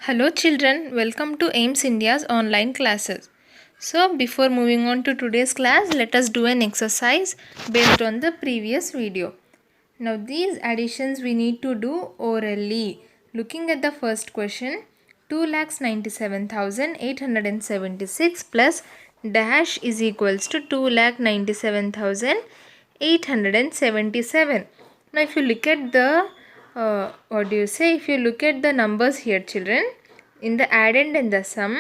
Hello children, welcome to AIMS India's online classes. So before moving on to today's class, let us do an exercise based on the previous video. Now these additions we need to do orally. Looking at the first question, 2,97,876 plus dash is equals to 2,97,877. Now if you look at the if you look at the numbers here children, in the addend and the sum,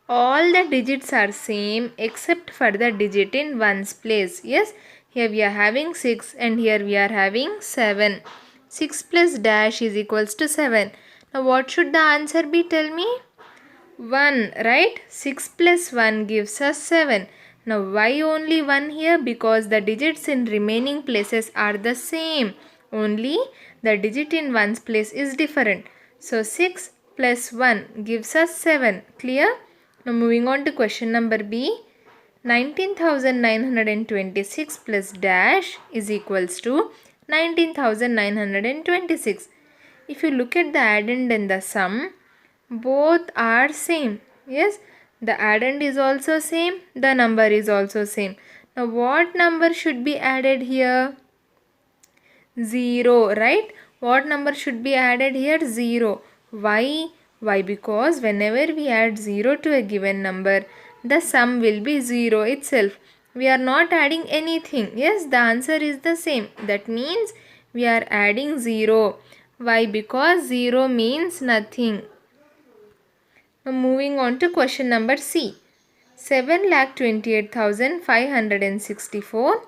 all the digits are same except for the digit in ones place. Yes, here we are having 6 and here we are having 7. 6 plus dash is equals to 7. Now what should the answer be, tell me? 1, right? 6 plus 1 gives us 7. Now why only 1 here? Because the digits in remaining places are the same. Only the digit in one's place is different. So 6 plus 1 gives us 7. Clear? Now moving on to question number B. 19,926 plus dash is equals to 19,926. If you look at the addend and the sum, both are same. Yes, the addend is also same, the number is also same. Now what number should be added here? 0, right? What number should be added here? 0. Why? Why? Because whenever we add 0 to a given number, the sum will be 0 itself. We are not adding anything. Yes, the answer is the same. That means we are adding 0. Why? Because 0 means nothing. Now moving on to question number C. 7,28,564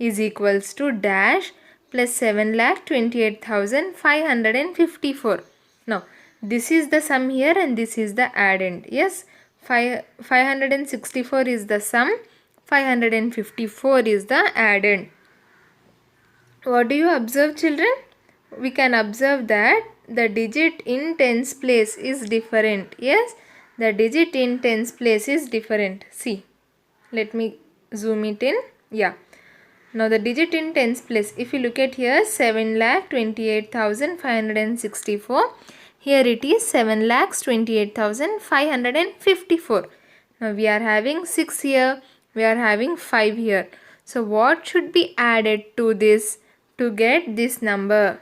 is equals to dash plus 7,28,554. Now this is the sum here and this is the addend. Yes, 564 is the sum, 554 is the addend. What do you observe, children? We can observe that the digit in tens place is different. Yes, the digit in tens place is different. See, let me zoom it in. Yeah. Now the digit in tens place, if you look at here, 7,28,564. Here it is 7,28,554. Now we are having 6 here, we are having 5 here. So what should be added to this to get this number?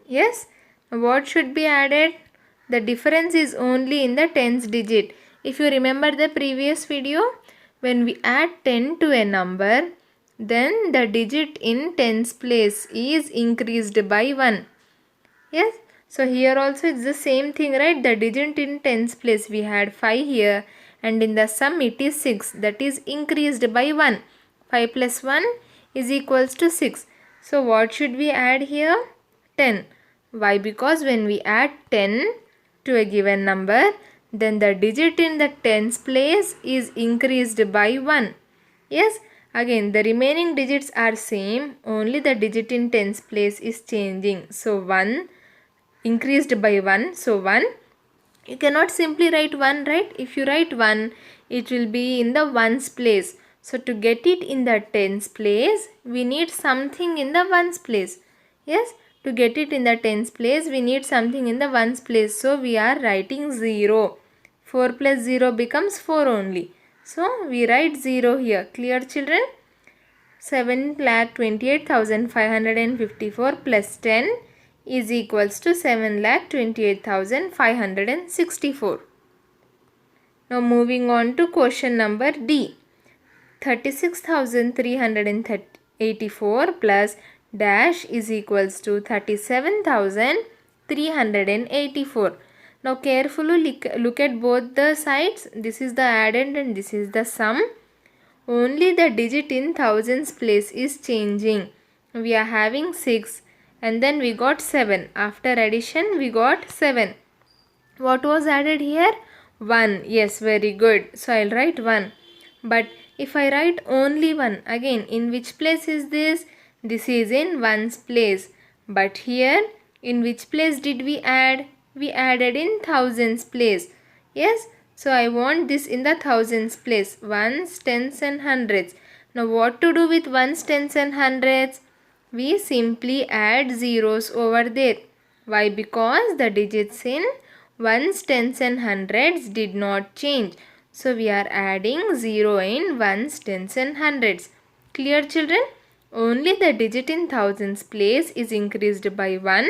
Yes, what should be added? The difference is only in the tens digit. If you remember the previous video, when we add 10 to a number, then the digit in tens place is increased by 1. Yes, so here also it's the same thing, right? The digit in tens place we had 5 here and in the sum it is 6, that is increased by 1. 5 plus 1 is equals to 6. So what should we add here? 10. Why? Because when we add 10 to a given number, then the digit in the tens place is increased by 1. Yes, again the remaining digits are same, only the digit in tens place is changing. So 1 increased by 1, so 1. You cannot simply write 1, right? If you write 1, it will be in the ones place. So to get it in the tens place, we need something in the ones place. Yes, to get it in the tens place, we need something in the ones place. So we are writing 0. 4 plus 0 becomes 4 only. So we write 0 here. Clear, children? 7,28,554 plus 10 is equals to 7,28,564. Now moving on to question number D. 36,384 plus dash is equals to 37,384. Now carefully look at both the sides. This is the addend and this is the sum. Only the digit in thousands place is changing. We are having 6 and then we got 7. After addition we got 7. What was added here? 1. Yes, very good. So I'll write 1. But if I write only 1, again in which place is this? This is in ones place. But here in which place did we add? We added in thousands place. Yes, so I want this in the thousands place. Ones, tens and hundreds. Now what to do with ones, tens and hundreds? We simply add zeros over there. Why? Because the digits in Ones, tens and hundreds did not change. So we are adding 0 in ones, tens and hundreds. Clear, children? Only the digit in thousands place is increased by 1.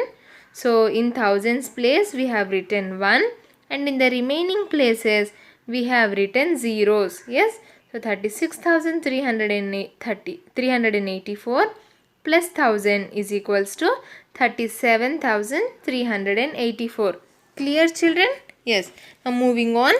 So in thousands place we have written 1, and in the remaining places we have written zeros. Yes? So 384 plus 1000 is equals to 37,384. Clear, children? Yes. Now moving on.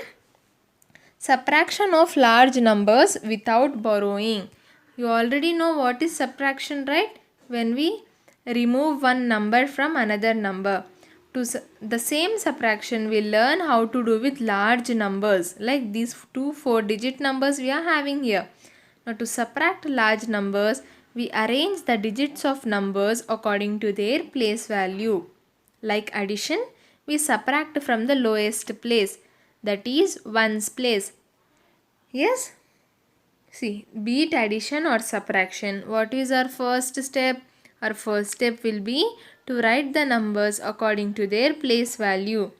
Subtraction of large numbers without borrowing. You already know what is subtraction, right? When we remove one number from another number. The same subtraction we learn how to do with large numbers, like these two 4-digit numbers we are having here. Now to subtract large numbers, we arrange the digits of numbers according to their place value. Like addition, we subtract from the lowest place, that is ones place. Yes? See, be it addition or subtraction, what is our first step? Our first step will be to write the numbers according to their place value.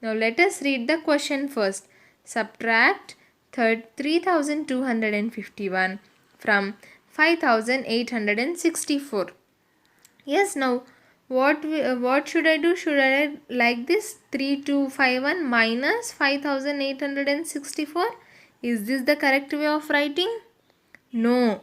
Now let us read the question first. Subtract 3,251 from 5,864. Yes, now what should I do? Should I like this 3251 minus 5,864? Is this the correct way of writing? No.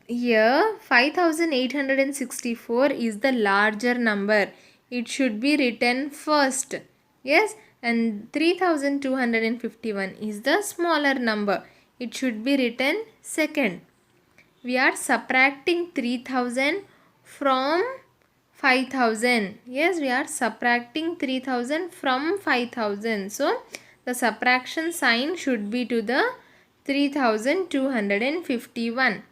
Here 5,864 is the larger number. It should be written first. Yes, and 3,251 is the smaller number. It should be written second. We are subtracting 3,000 from 5,000. Yes, we are subtracting 3,000 from 5,000. So, the subtraction sign should be to the 3,251.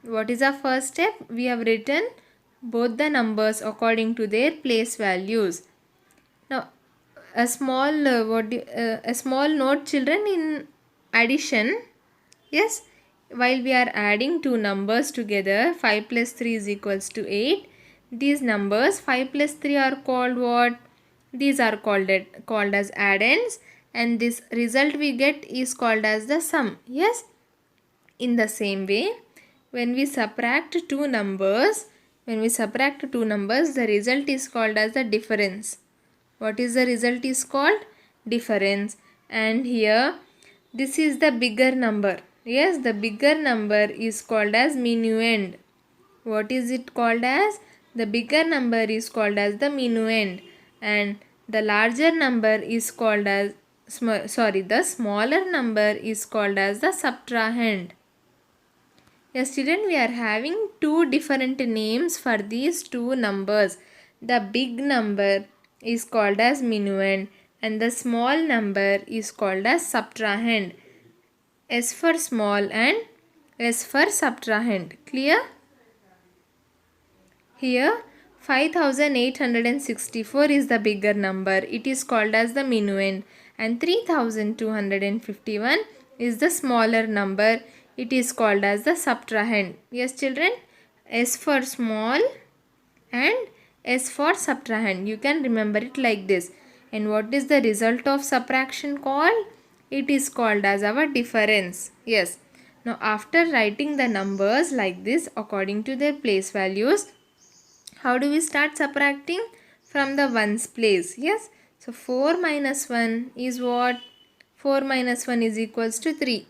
What is our first step? We have written both the numbers according to their place values. Now, a small note, children, in addition. Yes, while we are adding two numbers together, 5 plus 3 is equals to 8. These numbers 5 plus 3 are called what? These are called as addends, and this result we get is called as the sum. Yes. In the same way, when we subtract two numbers, the result is called as the difference. What is the result is called? Difference. And here, this is the bigger number. Yes, the bigger number is called as minuend. What is it called as? The bigger number is called as the minuend, and the larger number is called as the smaller number is called as the subtrahend. Yes, children, we are having two different names for these two numbers. The big number is called as minuend and the small number is called as subtrahend. S for small and S for subtrahend. Clear? Here 5,864 is the bigger number. It is called as the minuend, and 3,251 is the smaller number. It is called as the subtrahend. Yes, children? S for small and S for subtrahend. You can remember it like this. And what is the result of subtraction called? It is called as our difference. Yes. Now after writing the numbers like this according to their place values, how do we start subtracting? From the ones place. Yes. So 4 minus 1 is what? 4 minus 1 is equals to 3.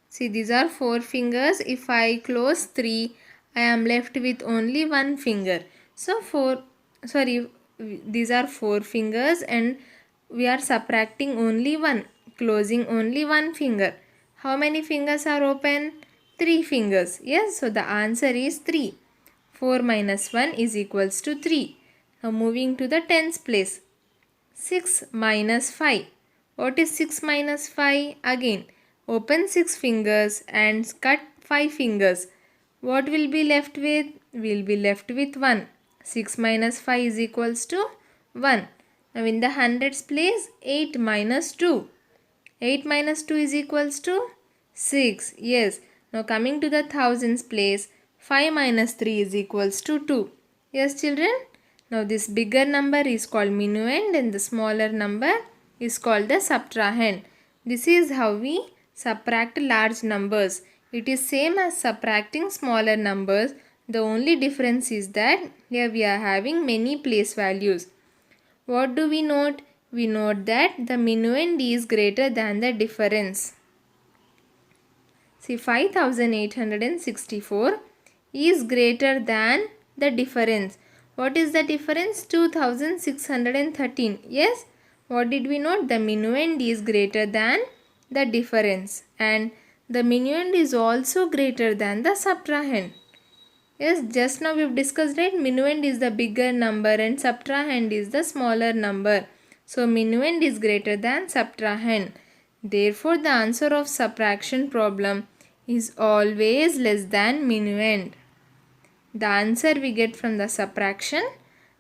See, these are 4 fingers. If I close 3, I am left with only 1 finger. So these are 4 fingers and we are subtracting only 1, closing only 1 finger. How many fingers are open? 3 fingers. Yes, so the answer is 3. 4 minus 1 is equals to 3. Now moving to the tens place. 6 minus 5. What is 6 minus 5? Again, open 6 fingers and cut 5 fingers. What will be left with? We will be left with 1. 6 minus 5 is equals to 1. Now in the hundreds place, 8 minus 2. 8 minus 2 is equals to 6. Yes. Now coming to the thousands place, 5 minus 3 is equals to 2. Yes, children? Now this bigger number is called minuend and the smaller number is called the subtrahend. This is how we subtract large numbers. It is same as subtracting smaller numbers. The only difference is that here we are having many place values. What do we note? We note that the minuend is greater than the difference. See, 5864 is greater than the difference. What is the difference? 2613. Yes. What did we note? The minuend is greater than the difference. And the minuend is also greater than the subtrahend. Yes, just now we've discussed, right? Minuend is the bigger number and subtrahend is the smaller number. So minuend is greater than subtrahend. Therefore, the answer of subtraction problem is always less than minuend. The answer we get from the subtraction,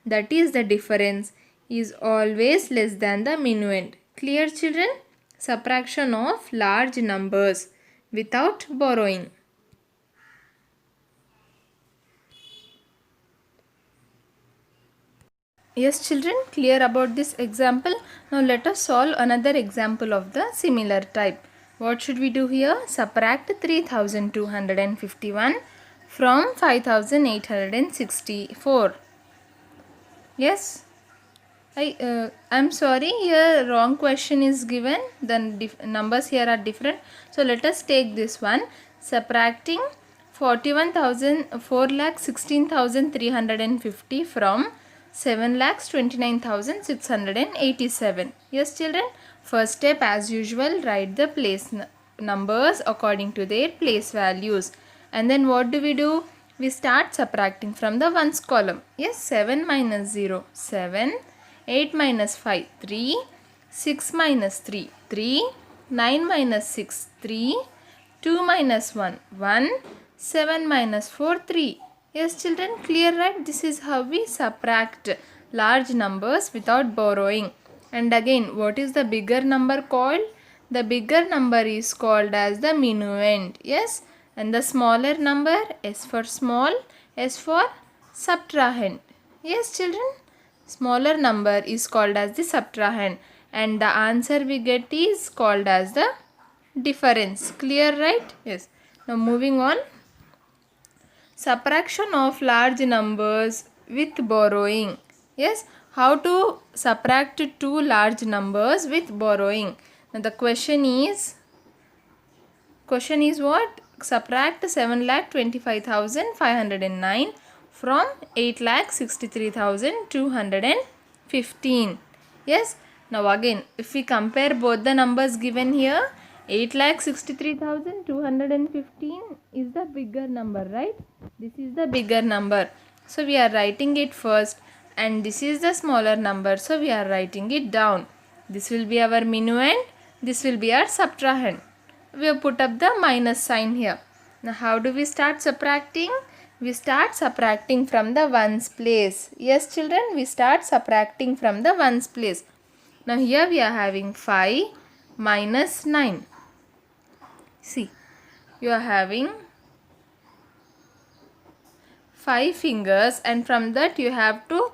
that is the difference, is always less than the minuend. Clear, children? Subtraction of large numbers without borrowing. Yes, children, clear about this example. Now let us solve another example of the similar type. What should we do here? Subtract 3251 from 5864. Yes. I'm sorry, here wrong question is given. The numbers here are different. So let us take this one. Subtracting 4,16,350 from 7,29,687. Yes, children. First step, as usual, write the place numbers according to their place values. And then what do? We start subtracting from the ones column. Yes, 7 minus 0, 7. 8 minus 5, 3. 6 minus 3, 3. 9 minus 6, 3. 2 minus 1, 1. 7 minus 4, 3. Yes, children, clear, right? This is how we subtract large numbers without borrowing. And again, what is the bigger number called? The bigger number is called as the minuend. Yes, and the smaller number, S for small, S for subtrahend. Yes, children, smaller number is called as the subtrahend. And the answer we get is called as the difference. Clear, right? Yes. Now moving on. Subtraction of large numbers with borrowing. Yes, how to subtract two large numbers with borrowing. Now the question is what? Subtract 7,25,509 from 8,63,215. Yes. Now again, if we compare both the numbers given here, 8,63,215 is the bigger number, right? This is the bigger number. So we are writing it first, and this is the smaller number. So we are writing it down. This will be our minuend. This will be our subtrahend. We have put up the minus sign here. Now how do we start subtracting? We start subtracting from the ones place. Yes, children, we start subtracting from the ones place. Now here we are having 5 minus 9. See, you are having 5 fingers, and from that you have to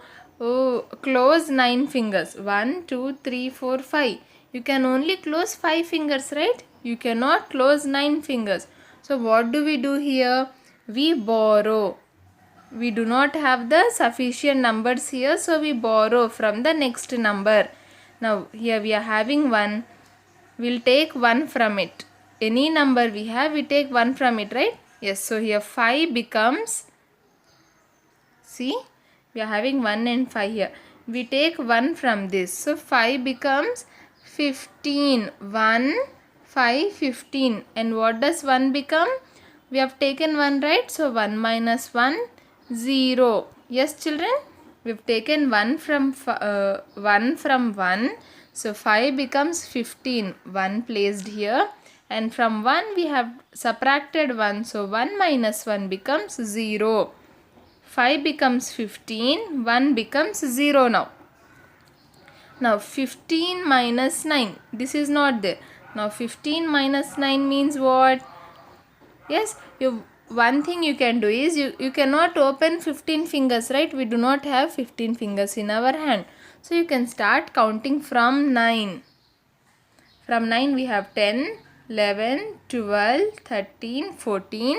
close 9 fingers. 1, 2, 3, 4, 5. You can only close 5 fingers, right? You cannot close 9 fingers. So what do we do here? We borrow. We do not have the sufficient numbers here, so we borrow from the next number. Now here we are having 1. We'll take 1 from it. Any number we have, we take 1 from it, right? Yes, so here 5 becomes, see, we are having 1 and 5 here. We take 1 from this. So 5 becomes 15. 1, 5, 15. And what does 1 become? We have taken 1, right? So 1 minus 1, 0. Yes, children? We've taken 1 from 1. So 5 becomes 15. 1 placed here. And from 1 we have subtracted 1. So 1 minus 1 becomes 0. 5 becomes 15. 1 becomes 0 now. Now 15 minus 9. This is not there. Now 15 minus 9 means what? Yes, you one thing you can do is you cannot open 15 fingers, right? We do not have 15 fingers in our hand. So you can start counting from 9. From 9 we have 10, 11, 12, 13, 14,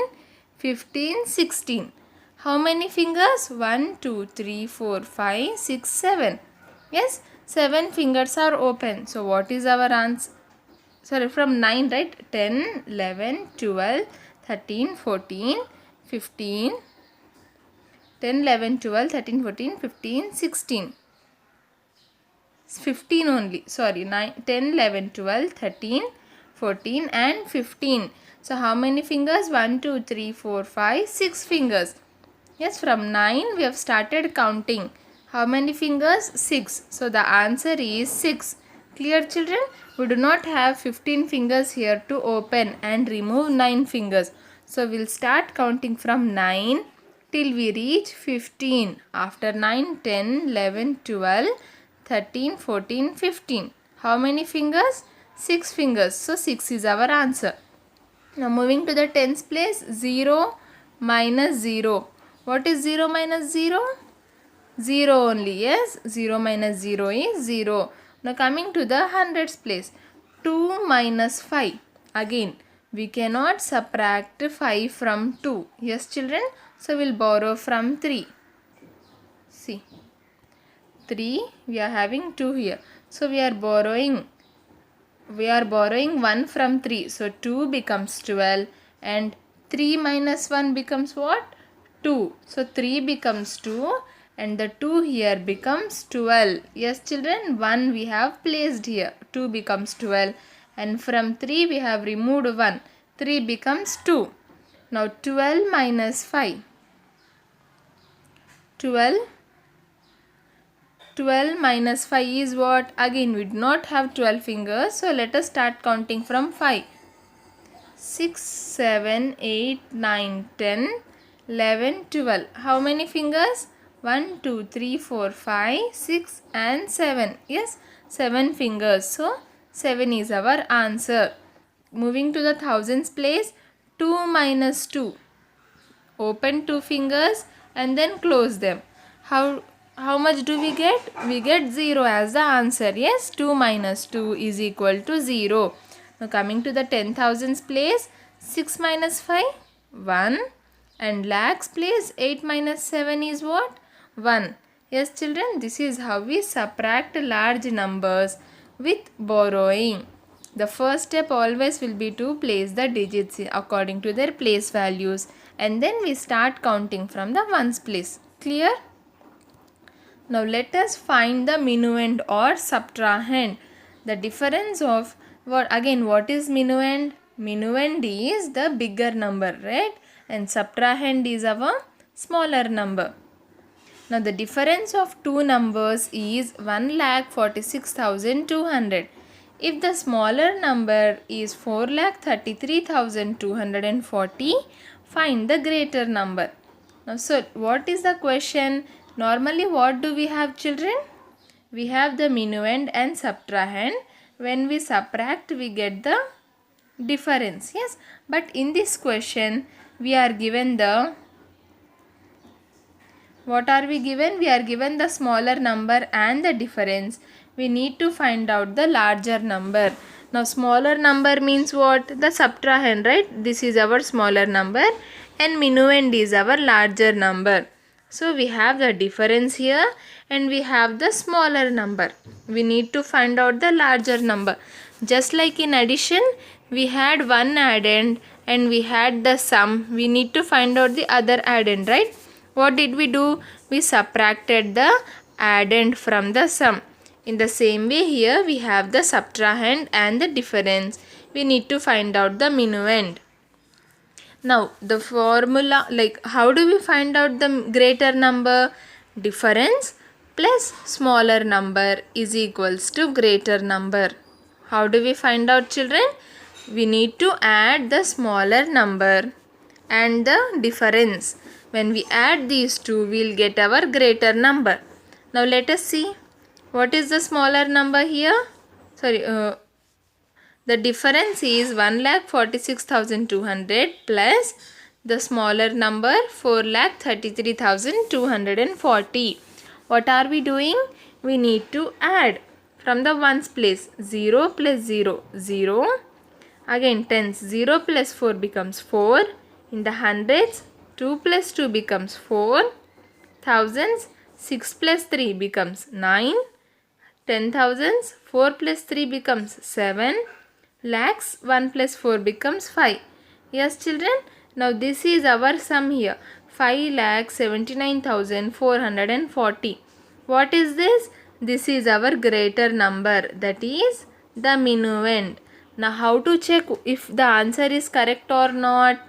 15, 16. How many fingers? 1, 2, 3, 4, 5, 6, 7. Yes, 7 fingers are open. So what is our answer? Sorry, from 9, right? 10, 11, 12, 13, 14, 15, 10, 11, 12, 13, 14, 15, 16. 15 only. Sorry, 9, 10, 11, 12, 13, 14 and 15. So how many fingers? 1, 2, 3, 4, 5, 6 fingers. Yes, from 9 we have started counting. How many fingers? 6. So the answer is 6. Clear, children? We do not have 15 fingers here to open and remove 9 fingers. So we'll start counting from 9 till we reach 15. After 9, 10, 11, 12, 13, 14, 15. How many fingers? 6 fingers. So 6 is our answer. Now moving to the tens place, 0 minus 0. What is 0 minus 0? 0 only. Yes, 0 minus 0 is 0. Now coming to the hundreds place, 2 minus 5. Again, we cannot subtract 5 from 2. Yes, children. So we'll borrow from 3. See, 3, we are having 2 here. So we are borrowing 1 from 3. So 2 becomes 12 and 3 minus 1 becomes what? 2. So 3 becomes 2 and the 2 here becomes 12. Yes, children, 1 we have placed here. 2 becomes 12 and from 3 we have removed 1. 3 becomes 2. Now 12 minus 5. 12 minus 5 is what? Again, we do not have 12 fingers. So let us start counting from 5. 6, 7, 8, 9, 10, 11, 12. How many fingers? 1, 2, 3, 4, 5, 6 and 7. Yes, 7 fingers. So 7 is our answer. Moving to the thousands place, 2 minus 2. Open 2 fingers and then close them. How much do we get? We get 0 as the answer. Yes, 2 minus 2 is equal to 0. Now coming to the 10,000s place, 6 minus 5, 1. And lakhs place, 8 minus 7 is what? 1. Yes, children, this is how we subtract large numbers with borrowing. The first step always will be to place the digits according to their place values. And then we start counting from the ones place. Clear? Now let us find the minuend or subtrahend. The difference of what is minuend? Minuend is the bigger number, right? And subtrahend is our smaller number. Now the difference of two numbers is 1,46,200. If the smaller number is 4,33,240, find the greater number. Now, so what is the question? Normally, what do we have, children? We have the minuend and subtrahend. When we subtract, we get the difference. Yes, but in this question, we are given the what are we given? We are given the smaller number and the difference. We need to find out the larger number. Now smaller number means what? The subtrahend, right? This is our smaller number and minuend is our larger number. So we have the difference here and we have the smaller number. We need to find out the larger number. Just like in addition, we had one addend and we had the sum. We need to find out the other addend, right? What did we do? We subtracted the addend from the sum. In the same way here we have the subtrahend and the difference. We need to find out the minuend. Now the formula, like how do we find out the greater number? Difference plus smaller number is equals to greater number. How do we find out, children? We need to add the smaller number and the difference. When we add these two, we will get our greater number. Now let us see. What is the smaller number here? The difference is 1,46,200 plus the smaller number 4,33,240. What are we doing? We need to add from the ones place. 0 plus 0, 0. Again tens, 0 plus 4 becomes 4. In the hundreds, 2 plus 2 becomes 4. Thousands, 6 plus 3 becomes 9. 10,000s, 4 plus 3 becomes 7. Lakhs, 1 plus 4 becomes 5. Yes children, now this is our sum here. 5,79,440. What is this? This is our greater number, that is the minuend. Now how to check if the answer is correct or not?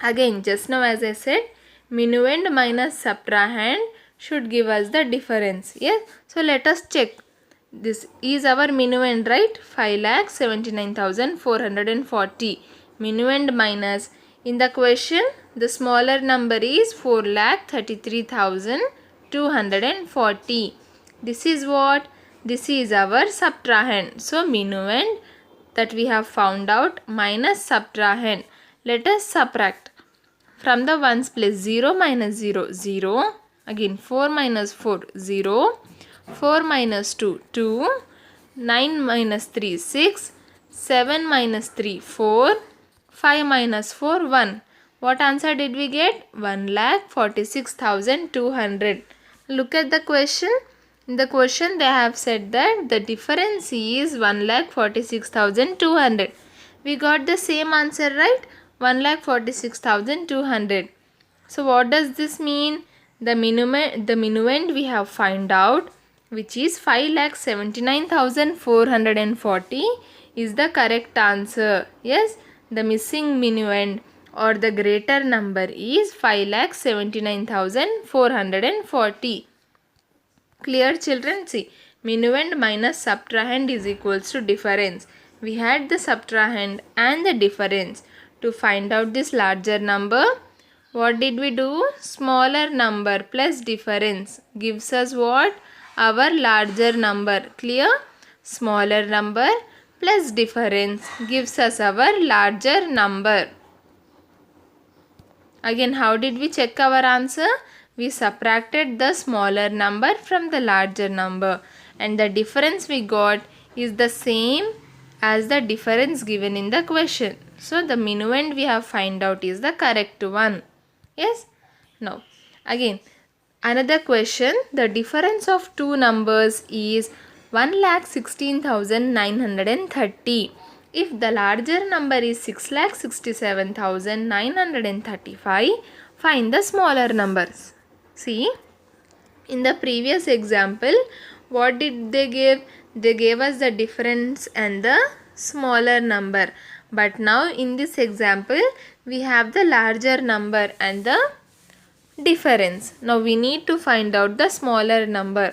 Again, just now as I said, minuend minus subtrahend should give us the difference. Yes, so let us check. This is our minuend, right? 5,79,440. Minuend minus, in the question the smaller number is 4,33,240. This is what? This is our subtrahend. So minuend that we have found out minus subtrahend. Let us subtract. From the ones place, 0 minus 0, 0. Again 4 minus 4, 0. 4 minus 2, 2. 9 minus 3, 6. 7 minus 3, 4. 5 minus 4, 1. What answer did we get? 1,46,200. Look at the question. In the question they have said that the difference is 1,46,200. We got the same answer, right? 1,46,200. So what does this mean? The minuend we have found out, which is 5,79,440, is the correct answer. Yes, the missing minuend or the greater number is 5,79,440. Clear children? See, minuend minus subtrahend is equals to difference. We had the subtrahend and the difference. To find out this larger number, what did we do? Smaller number plus difference gives us what? Our larger number. Clear? Smaller number plus difference gives us our larger number. Again, how did we check our answer? We subtracted the smaller number from the larger number, and the difference we got is the same as the difference given in the question. So the minuend we have find out is the correct one. Yes? Now again another question. The difference of two numbers is 1,16,930. If the larger number is 6,67,935, find the smaller numbers. See, in the previous example, what did they give? They gave us the difference and the smaller number. But now in this example, we have the larger number and the difference. Now we need to find out the smaller number.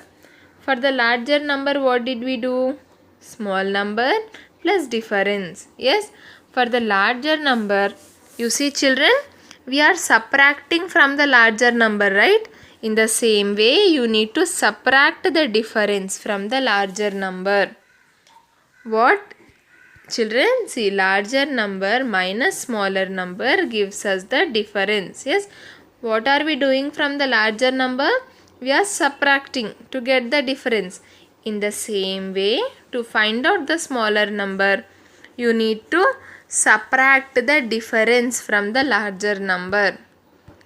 For the larger number, what did we do? Small number plus difference. Yes, for the larger number, you see children, we are subtracting from the larger number, right? In the same way, you need to subtract the difference from the larger number. What children? See, larger number minus smaller number gives us the difference. Yes, what are we doing from the larger number? We are subtracting to get the difference. In the same way, to find out the smaller number, you need to subtract the difference from the larger number.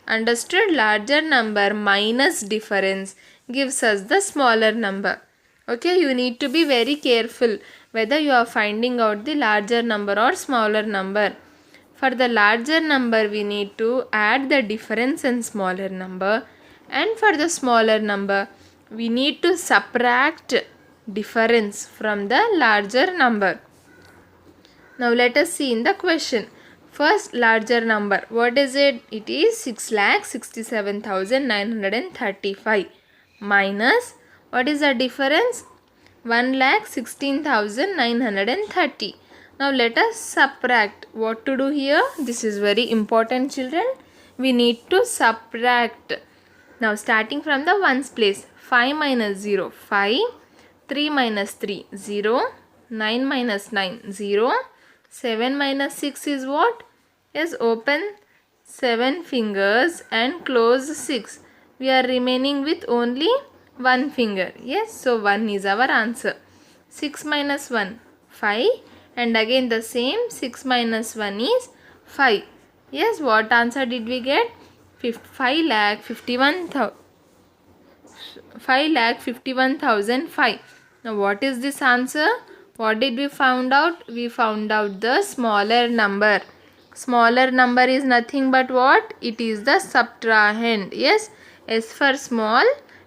Understood? Larger number minus difference gives us the smaller number. Okay, you need to be very careful whether you are finding out the larger number or smaller number. For the larger number, we need to add the difference in smaller number, and for the smaller number, we need to subtract difference from the larger number. Now let us see in the question. First larger number, what is it? It is 6,67,935 minus, what is the difference? 1,16,930. Now let us subtract. What to do here? This is very important children. We need to subtract. Now starting from the ones place, 5 minus 0, 5. 3 minus 3, 0. 9 minus 9, 0. 7 minus 6 is what? Yes, open. 7 fingers and close 6. We are remaining with only 1 finger. Yes, so 1 is our answer. 6 minus 1, 5. And again the same 6 minus 1 is 5. Yes, what answer did we get? 5,51,005. Now what is this answer? What did we found out? We found out the smaller number. Smaller number is nothing but what? It is the subtrahend. Yes, S for small,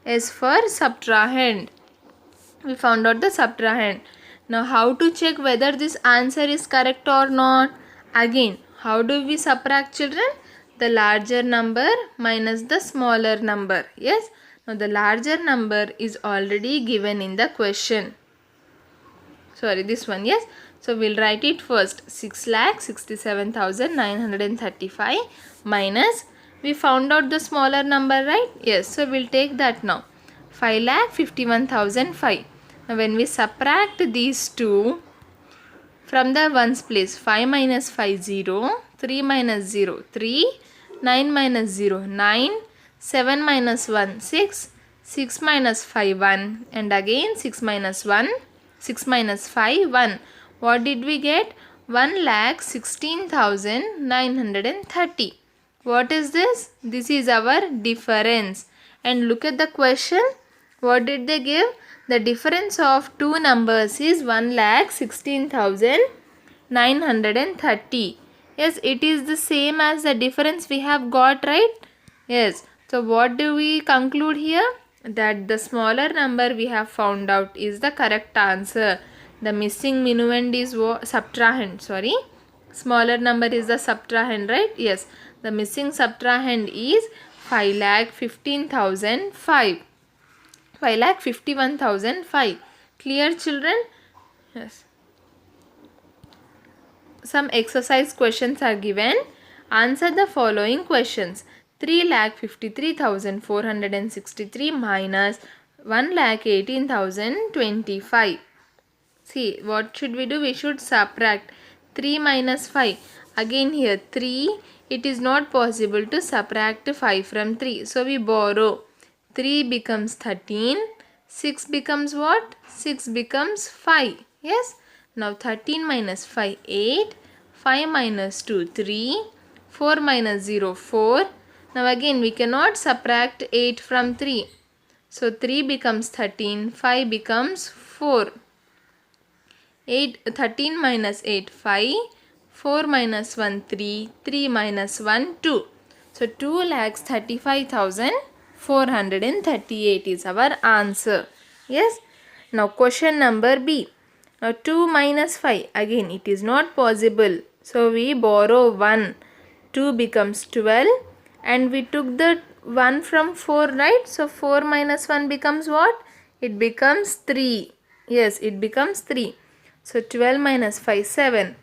S for subtrahend. We found out the subtrahend. Now how to check whether this answer is correct or not? Again, how do we subtract, children? The larger number minus the smaller number. Yes. Now the larger number is already given in the question. Sorry, this one. Yes. So we'll write it first. 6,67,935 minus, we found out the smaller number, right? Yes. So we'll take that now. 5,51,005. Now when we subtract these two from the ones place, 5 minus 5, 0, 3 minus 0, 3, 9 minus 0, 9, 7 minus 1, 6, 6 minus 5, 1, and again 6 minus 1, 6 minus 5, 1. What did we get? 1,16,930. What is this? This is our difference. And look at the question. What did they give? The difference of two numbers is 1,16,930. Yes, it is the same as the difference we have got, right? Yes. So what do we conclude here? That the smaller number we have found out is the correct answer. The missing minuend is subtrahend. Sorry. Smaller number is the subtrahend, right? Yes. The missing subtrahend is 5,15,005. 5,51,005. Clear, children? Yes. Some exercise questions are given. Answer the following questions. 3,53,463 minus 1,18,025. See, what should we do? We should subtract 3 minus 5. Again here 3. It is not possible to subtract 5 from 3. So we borrow. 3 becomes 13. 6 becomes what? 6 becomes 5. Yes. Now 13 minus 5, 8. 5 minus 2, 3. 4 minus 0, 4. Now again we cannot subtract 8 from 3. So 3 becomes 13. 5 becomes 4. 13 minus 8, 5. 4 minus 1, 3. 3 minus 1, 2. So 2,35,438 is our answer. Yes. Now question number B. Now 2 minus 5. Again it is not possible. So we borrow 1. 2 becomes 12. And we took the 1 from 4, right? So 4 minus 1 becomes what? It becomes 3. Yes, it becomes 3. So 12 minus 5, 7.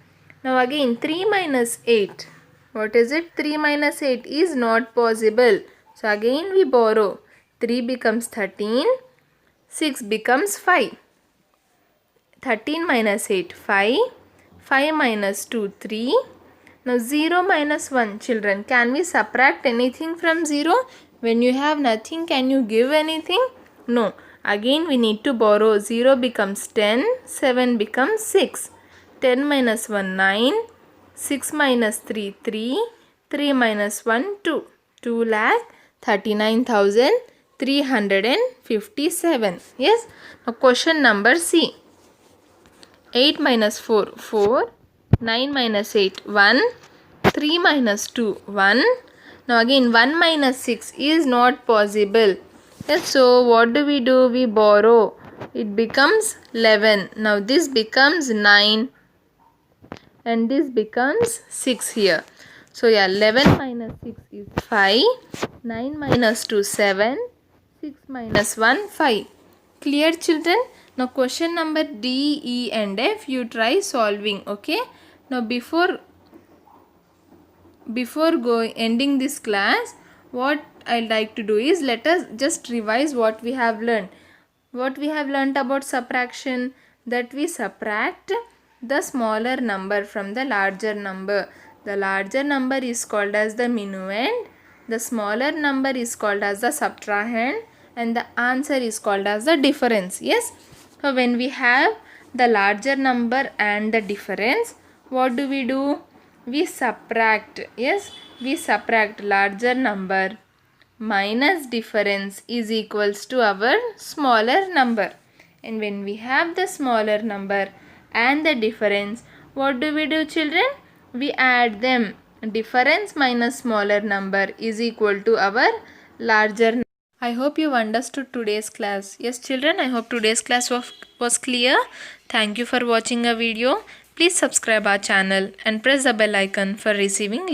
Now again 3 minus 8. What is it? 3 minus 8 is not possible. So again we borrow. 3 becomes 13. 6 becomes 5. 13 minus 8, 5. 5 minus 2, 3. Now 0 minus 1, children. Can we subtract anything from 0? When you have nothing, can you give anything? No. Again we need to borrow. 0 becomes 10. 7 becomes 6. 10 minus 1, 9. 6 minus 3, 3. 3 minus 1, 2. 2,39,357. Yes. Now question number C. 8 minus 4, 4. 9 minus 8, 1. 3 minus 2, 1. Now again 1 minus 6 is not possible. Yes, so what do? We borrow. It becomes 11. Now this becomes 9. And this becomes 6 here. So yeah, 11 minus 6 is 5. 9 minus 2, 7. 6 minus 1, 5. Clear, children? Now question number D, E and F you try solving. Okay. Now before ending this class, what I'd like to do is let us just revise what we have learned. What we have learned about subtraction, that we subtract the smaller number from the larger number. The larger number is called as the minuend, the smaller number is called as the subtrahend, and the answer is called as the difference. Yes. So when we have the larger number and the difference, what do? We subtract. Yes, we subtract larger number minus difference is equals to our smaller number. And when we have the smaller number and the difference, what do, children? We add them. Difference minus smaller number is equal to our larger number. I hope you understood today's class. Yes, children, I hope today's class was clear. Thank you for watching a video. Please subscribe our channel and press the bell icon for receiving